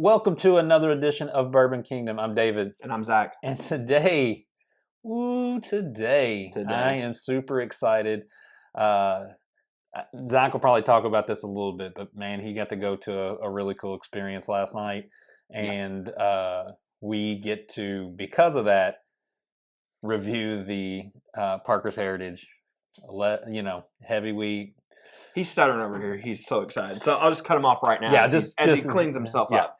Welcome to another edition of Bourbon Kingdom. I'm David. And I'm Zach. And today I am super excited. Zach will probably talk about this a little bit, but man, he got to go to a really cool experience last night. And we get to, because of that, review the Parker's Heritage, heavy wheat. He's stuttering over here. He's so excited. So I'll just cut him off right now. Yeah, as he cleans himself up.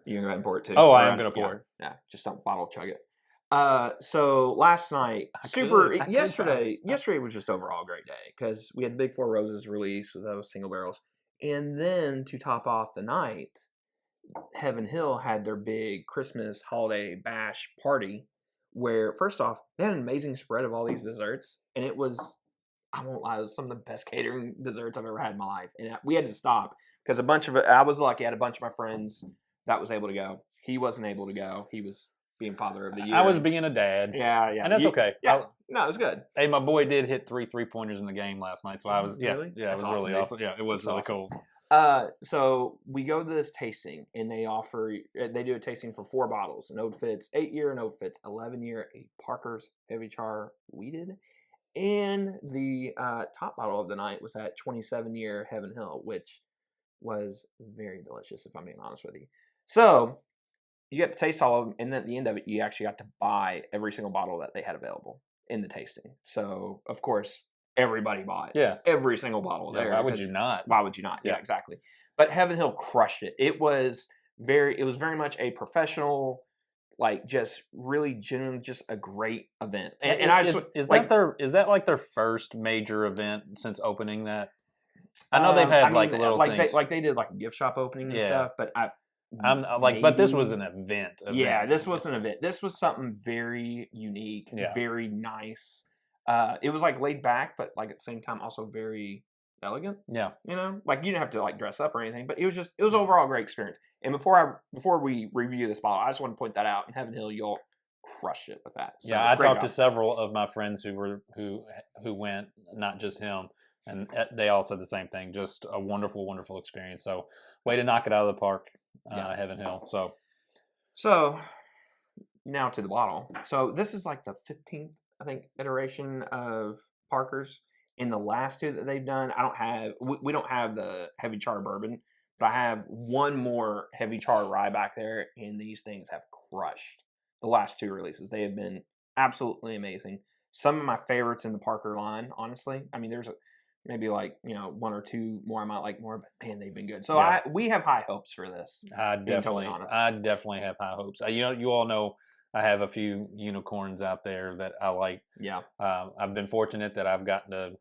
You can go ahead and pour it too. Oh, I am going to pour it. Yeah, just don't bottle chug it. So last night, yesterday was just overall a great day because we had the Big Four Roses release with those single barrels. And then to top off the night, Heaven Hill had their big Christmas holiday bash party where, first off, they had an amazing spread of all these desserts. And it was, I won't lie, it was some of the best catering desserts I've ever had in my life. And we had to stop because I was lucky. I had a bunch of my friends that was able to go. He wasn't able to go. He was being father of the year. I was being a dad. Yeah. And that's okay. Yeah. No, it was good. Hey, my boy did hit 3 3-pointers in the game last night. So I was, really? Yeah, it was awesome, really awesome. Yeah, it was really cool. So we go to this tasting and they do a tasting for 4 bottles. An Old Fitz 8-year, an Old Fitz 11-year, a Parker's Heavy Char Wheated. And the top bottle of the night was that 27-year Heaven Hill, which was very delicious, if I'm being honest with you. So you got to taste all of them, and then at the end of it, you actually got to buy every single bottle that they had available in the tasting. So, of course, everybody bought every single bottle there. Why would you not? Why would you not? Yeah, exactly. But Heaven Hill crushed it. It was very much a professional, like just really genuine, just a great event. And is that like their first major event since opening that? I know they've had little things. They did like a gift shop opening and stuff, but but this was an event. Yeah, this was an event. This was something very unique, very nice. It was like laid back, but like at the same time also very elegant. Yeah, like you didn't have to like dress up or anything, but it was overall a great experience. And before we review this bottle, I just want to point that out. In Heaven Hill, you'll crush it with that. So, I talked to several of my friends who went, not just him. And they all said the same thing. Just a wonderful, wonderful experience. So, way to knock it out of the park, Heaven Hill. So now to the bottle. So this is like the 15th, I think, iteration of Parker's. In the last 2 that they've done, we don't have the Heavy Char bourbon, but I have one more Heavy Char rye back there, and these things have crushed the last 2 releases. They have been absolutely amazing. Some of my favorites in the Parker line, honestly. I mean, there's maybe like 1 or 2 more I might like more, but man, they've been good. So we have high hopes for this. I definitely have high hopes. You all know I have a few unicorns out there that I like. Yeah. I've been fortunate that I've gotten to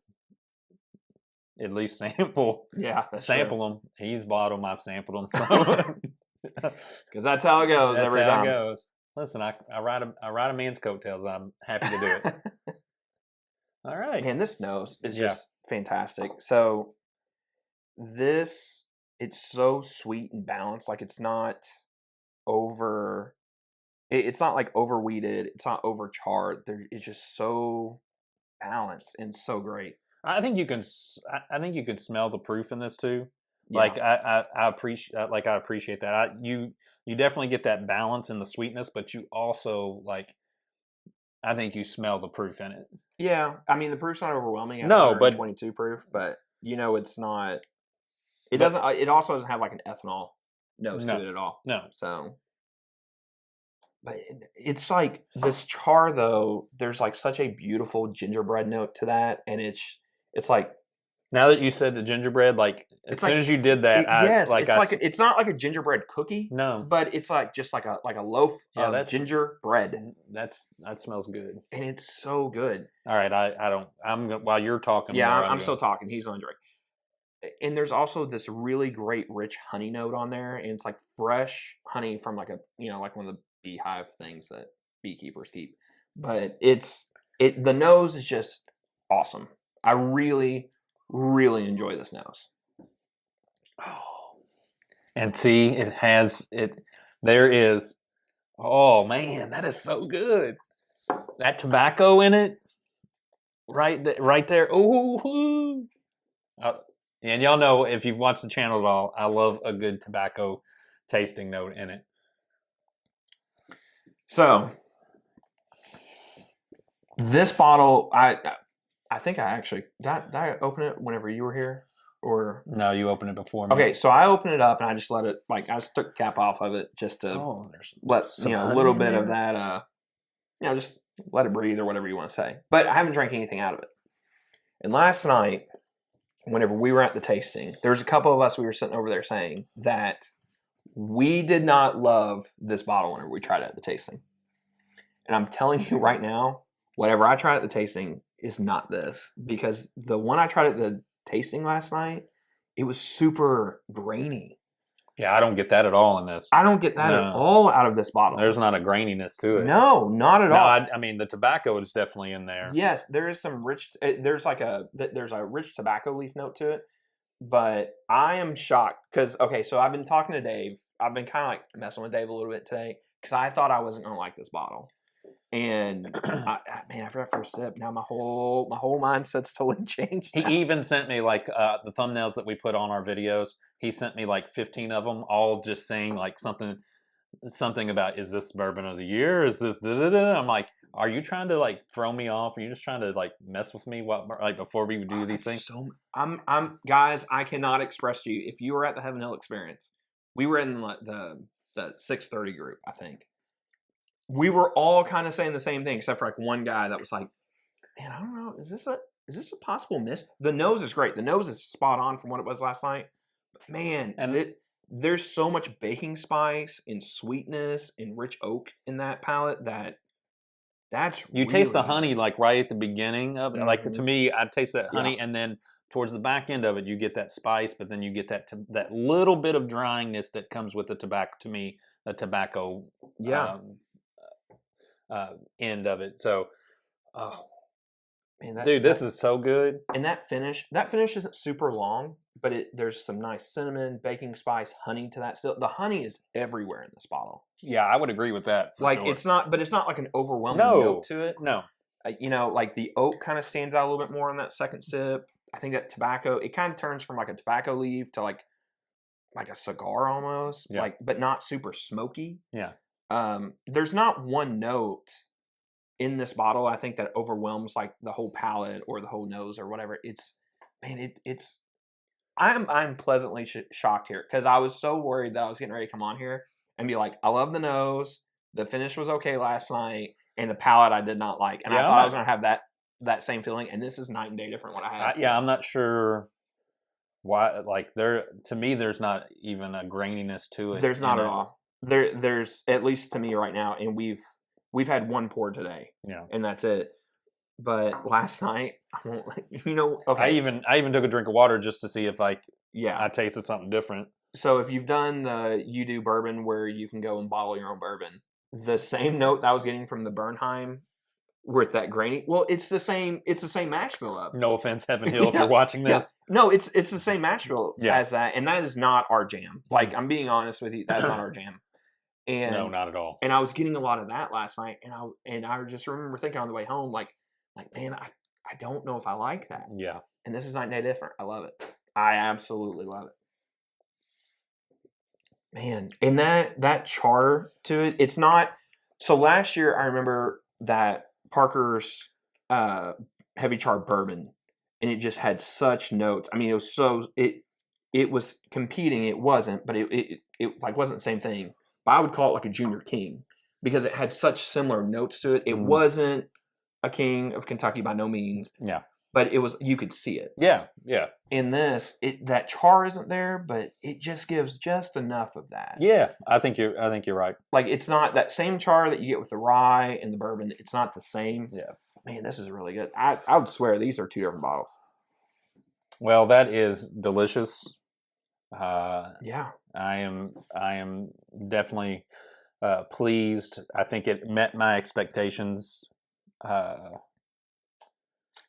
at least sample. Yeah, them. He's bought them. I've sampled them. Because that's how it goes every time. It goes. Listen, I ride a man's coattails. I'm happy to do it. All right. Man, this nose is just fantastic. So it's so sweet and balanced. Like it's not it's not like over weeded. It's not over charred. It's just so balanced and so great. I think you can smell the proof in this too. Yeah. Like I appreciate that. You definitely get that balance in the sweetness, but you also I think you smell the proof in it. Yeah, I mean the proof's not overwhelming. But 22 proof, but it's not. It doesn't. It also doesn't have like an ethanol nose to it at all. No. So, but it's like this char though. There's like such a beautiful gingerbread note to that, and it's like. Now that you said the gingerbread, as soon as you did that, it's not like a gingerbread cookie. No, but it's like just like a loaf of gingerbread. That smells good, and it's so good. All right, while you're talking. Yeah, I'm still talking. He's on drink. And there's also this really great rich honey note on there, and it's like fresh honey from like one of the beehive things that beekeepers keep. But the nose is just awesome. I really enjoy this nose. Oh, and see, it has it. There is. Oh man, that is so good. That tobacco in it, right there. Ooh. And y'all know if you've watched the channel at all, I love a good tobacco tasting note in it. So this bottle, I think I actually did I open it whenever you were here, or no, you opened it before me. Okay, so I opened it up and I just let it I just took the cap off of it just to let a little bit of that just let it breathe or whatever you want to say. But I haven't drank anything out of it. And last night, whenever we were at the tasting, there was a couple of us we were sitting over there saying that we did not love this bottle whenever we tried it at the tasting. And I'm telling you right now, whatever I tried at the tasting is not this. Because the one I tried at the tasting last night, it was super grainy. Yeah, I don't get that at all in this. I don't get that at all out of this bottle. There's not a graininess to it. No, not at all. I mean, the tobacco is definitely in there. Yes, there is some rich. There's a rich tobacco leaf note to it. But I am shocked because so I've been talking to Dave. I've been kind of like messing with Dave a little bit today because I thought I wasn't gonna like this bottle. And after that first sip, now my whole mindset's totally changed. He even sent me like the thumbnails that we put on our videos. He sent me like 15 of them, all just saying like something about, is this bourbon of the year? Is this da-da-da? I'm like, are you trying to like throw me off? Are you just trying to like mess with me? Before we do these things? I'm guys. I cannot express to you. If you were at the Heaven Hill experience, we were in the 630 group, I think. We were all kind of saying the same thing, except for like one guy that was like, "Man, I don't know. Is this a possible miss?" The nose is great. The nose is spot on from what it was last night. But man, there's so much baking spice and sweetness and rich oak in that palate that's you taste the honey like right at the beginning of it. Mm-hmm. Like to me, I taste that honey, and then towards the back end of it, you get that spice, but then you get that little bit of dryiness that comes with the tobacco. To me, the tobacco. End of it. So, man, this is so good. And that finish isn't super long, but there's some nice cinnamon, baking spice, honey to that. Still, the honey is everywhere in this bottle. Yeah, I would agree with that. Like sure. It's not like an overwhelming note to it. No, like the oak kind of stands out a little bit more on that second sip. I think that tobacco, it kind of turns from like a tobacco leaf to like a cigar almost, but not super smoky. Yeah. There's not one note in this bottle I think that overwhelms like the whole palate or the whole nose or whatever. I'm pleasantly shocked here because I was so worried that I was getting ready to come on here and be like, I love the nose, the finish was okay last night, and the palate I did not like, and I thought I was gonna have that same feeling, and this is night and day different what I had. I'm not sure why. Like to me, there's not even a graininess to it. There's not at all. There's at least to me right now, and we've had one pour today, and that's it. But last night, okay. I even took a drink of water just to see if I tasted something different. So if you've done the You Do bourbon where you can go and bottle your own bourbon, the same note that I was getting from the Bernheim with that grainy, well, it's the same mash bill up. No offense, Heaven Hill, if you're watching this. Yeah. No, it's the same mash bill as that, and that is not our jam. Like, I'm being honest with you, that's not our jam. And no, not at all. And I was getting a lot of that last night, and I just remember thinking on the way home, like man, I don't know if I like that. Yeah. And this is night and day different. I love it. I absolutely love it. Man, and that char to it, it's not. So last year, I remember that Parker's heavy char bourbon, and it just had such notes. I mean, it was it was competing. It wasn't, but it like wasn't the same thing. But I would call it like a junior king because it had such similar notes to it. It wasn't a king of Kentucky by no means. Yeah. But it was, you could see it. Yeah, yeah. In this, that char isn't there, but it just gives just enough of that. Yeah, I think you're right. Like, it's not that same char that you get with the rye and the bourbon. It's not the same. Yeah. Man, this is really good. I would swear these are two different bottles. Well, that is delicious. Yeah. I am definitely pleased. I think it met my expectations.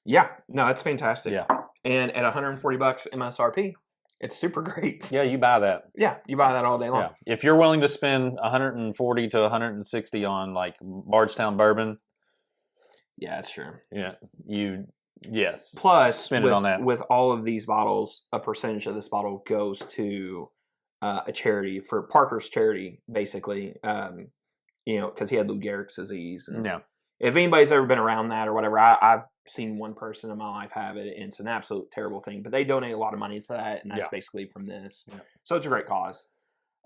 Yeah, no, it's fantastic. Yeah, and at $140 MSRP, it's super great. Yeah, you buy that. Yeah, you buy that all day long. Yeah. If you're willing to spend 140 to 160 on like Bardstown bourbon, yeah, that's true. Yeah, Plus, spend it on that. With all of these bottles, a percentage of this bottle goes to a charity for Parker's charity, basically. Because he had Lou Gehrig's disease. And Yeah. if anybody's ever been around that or whatever, I've seen one person in my life have it, and it's an absolute terrible thing. But they donate a lot of money to that, and that's basically from this. Yeah. So it's a great cause.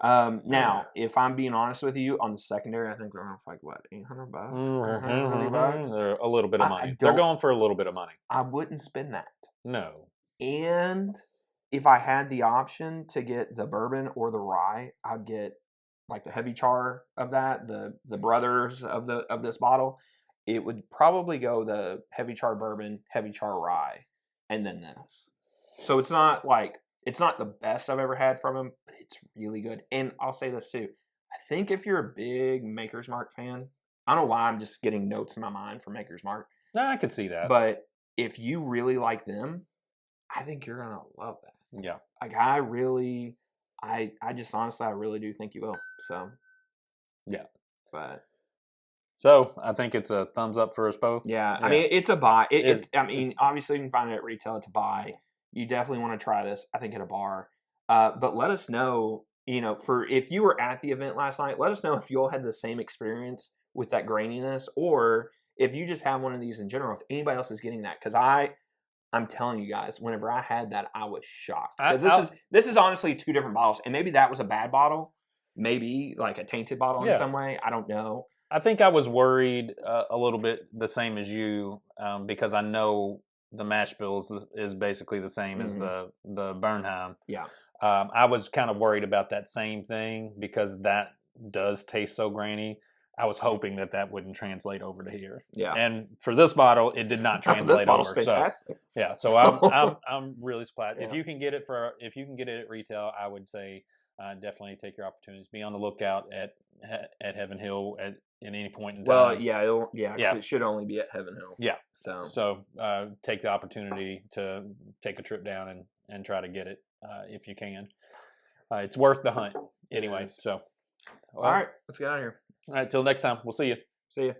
Now, if I'm being honest with you, on the secondary, I think they're like what, $800, $150. They're a little bit of money. They're going for a little bit of money. I wouldn't spend that. No. And if I had the option to get the bourbon or the rye, I'd get like the heavy char of that, the brothers of this bottle. It would probably go the heavy char bourbon, heavy char rye, and then this. So it's not the best I've ever had from him, but it's really good. And I'll say this too. I think if you're a big Maker's Mark fan, I don't know why I'm just getting notes in my mind for Maker's Mark. No, I could see that. But if you really like them, I think you're going to love that. Yeah. Like I just honestly, I really do think you will. So, yeah. But. So I think it's a thumbs up for us both. Yeah. I mean, it's a buy. I mean, obviously you can find it at retail. It's a buy. You definitely want to try this, I think, at a bar. But let us know, for if you were at the event last night, let us know if you all had the same experience with that graininess, or if you just have one of these in general, if anybody else is getting that. Because I'm telling you guys, whenever I had that, I was shocked. Because this is honestly 2 different bottles. And maybe that was a bad bottle. Maybe like a tainted bottle in some way. I don't know. I think I was worried a little bit the same as you, because I know the mash bill is basically the same as the Bernheim. Yeah. I was kind of worried about that same thing because that does taste so grainy. I was hoping that wouldn't translate over to here. Yeah. And for this bottle, it did not translate over. Fantastic. So yeah. So I'm really surprised. Yeah. If you can get it at retail, I would say definitely take your opportunities. Be on the lookout at Heaven Hill at any point in time. Well, yeah. It should only be at Heaven Hill. Yeah. So take the opportunity to take a trip down and try to get it if you can. It's worth the hunt anyway. So, all right, let's get out of here. All right, till next time. We'll see you. See you.